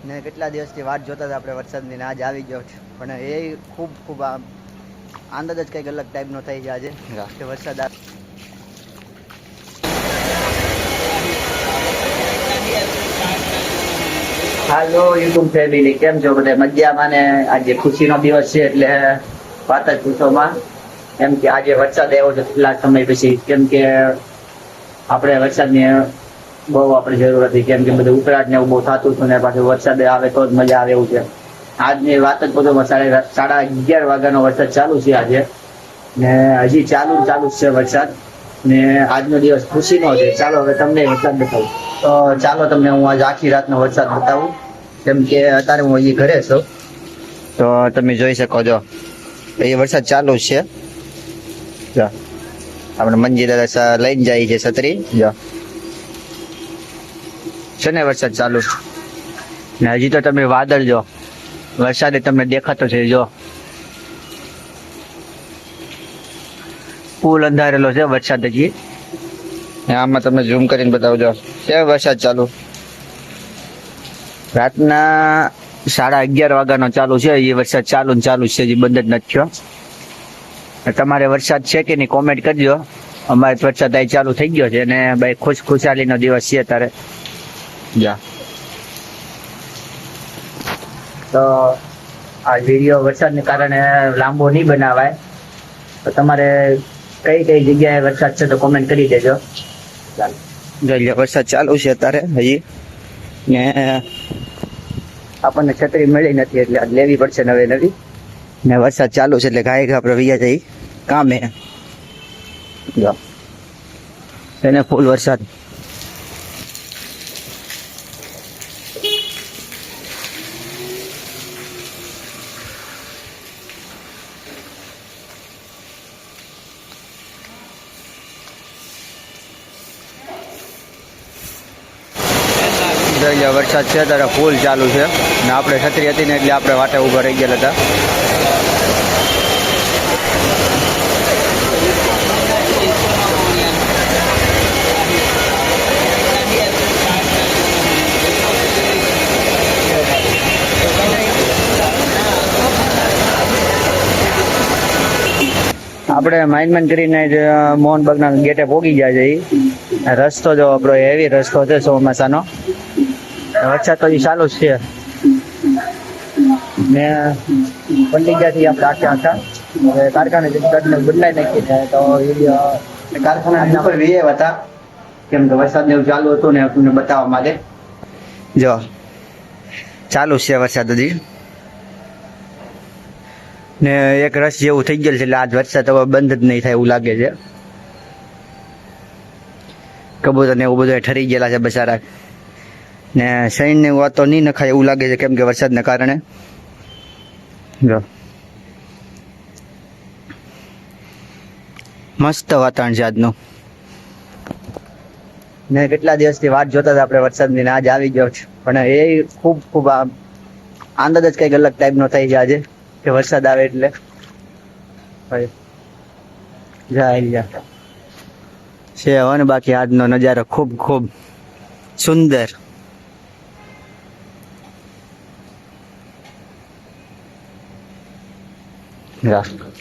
ને કેટલા દિવસથી વાટ જોતા હતા આપણે વરસાદની, આજ આવી ગયો છે. પણ એ ખૂબ ખૂબ આનંદ જ કંઈક અલગ ટાઈપનો થઈ છે આજે કે વરસાદ હાલો યુટ્યુબ ફેમિલી, કેમ છો બધા? મજામાં ને? આજે ખુશીનો દિવસ છે એટલે વાત જ પૂછોમાં. કેમ કે આજે વરસાદ આવ્યો છે કેટલા સમય પછી. કેમ કે આપણે વરસાદની બહુ આપણે જરૂર હતી. કેમ કે બધું ઉકળાટ ને એવું બહુ થતું હતું ને પાછું વરસાદ આવે તો જ મજા આવે એવું છે. આજની વાત જ પૂછો, 11:30 વાગ્યાનો વરસાદ ચાલુ છે આજે, ને હજી ચાલુ છે વરસાદ. ને આજનો દિવસ ખુશીનો છે. ચાલો હવે તમને વરસાદ બતાવું. તો ચાલો તમને હું આજે આખી રાતનો વરસાદ બતાવું. કેમ કે અત્યારે હું અહીં ઘરે છું, તો તમે જોઈ શકો છો એ વરસાદ ચાલુ છે. જો આપણે મંજી દાદા લઈને જાય છે છત્રી. જો છે ને વરસાદ ચાલુ. ને હજી તો તમે વાદળ જો, વરસાદ તમને દેખાતો છે. જો ફૂલ અંધારેલો છે વરસાદ હજી. આમાં તમે ઝૂમ કરીને બતાવજો છે વરસાદ ચાલુ. રાતના 11:30 વાગ્યાનો ચાલુ છે. એ વરસાદ ચાલુ છે, હજી બંધ જ નથી થયો. તમારે વરસાદ છે કે નહીં કોમેન્ટ કરજો. અમારે વરસાદ અહીં ચાલુ થઈ ગયો છે અને ભાઈ ખુશાલીનો દિવસ છે તારે. જા તો આ વિડીયો વરસાદને કારણે લાંબો નહીં બનાવાય, તો તમારે કઈ કઈ જગ્યાએ વરસાદ છે તો કોમેન્ટ કરી દેજો. ચાલો, વરસાદ ચાલુ છે અત્યારે હજી, ને આપણને છત્રી મળી નથી એટલે લેવી પડશે નવી. ને વરસાદ ચાલુ છે એટલે ગાય આપણે વૈયા જઈ કામે. જો એને ફૂલ વરસાદ. વરસાદ છે ત્યારે ફૂલ ચાલુ છે ને આપણે છત્રી હતી ને એટલે આપણે વાટે ઊભા રહી ગયેલા હતા. આપણે માઇન્ડ કરીને મોહનબાગના ગેટે પહોંચી ગયા છે. રસ્તો જો આપણો હેવી રસ્તો છે ચોમાસાનો. વરસાદ તો ચાલુ જ છે ને પંડિતજાથી આપણે આખા હવે કારખાને બદલાઈ નાખી તો કારખાના ઉપર વિયેવ હતા. કેમ કે વરસાદ ને એવું ચાલુ હતું ને તમને બતાવવા માંગે. જો ચાલુ છે વરસાદ હજી, ને એક રસ જેવું થઈ ગયેલું છે એટલે આજ વરસાદ હવે બંધ જ નહીં થાય એવું લાગે છે. કબૂતર ને એવું બધું ઠરી ગયેલા છે બચારા, ને શૈન ને વાતો નહીં નખાય એવું લાગે છે કેમ કે વરસાદના કારણે. જો મસ્ત વાતાવરણ છે આજનું, ને કેટલા દિવસથી વાટ જોતા હતા આપણે વરસાદની, આજ આવી ગયો છે. પણ એ ખૂબ ખૂબ આનંદ જ કંઈક અલગ ટાઈપનો થઈ છે આજે કે વરસાદ આવે એટલે. જા છે હવે ને બાકી આજનો નજારો ખૂબ ખૂબ સુંદર. રાષ્ટ્ર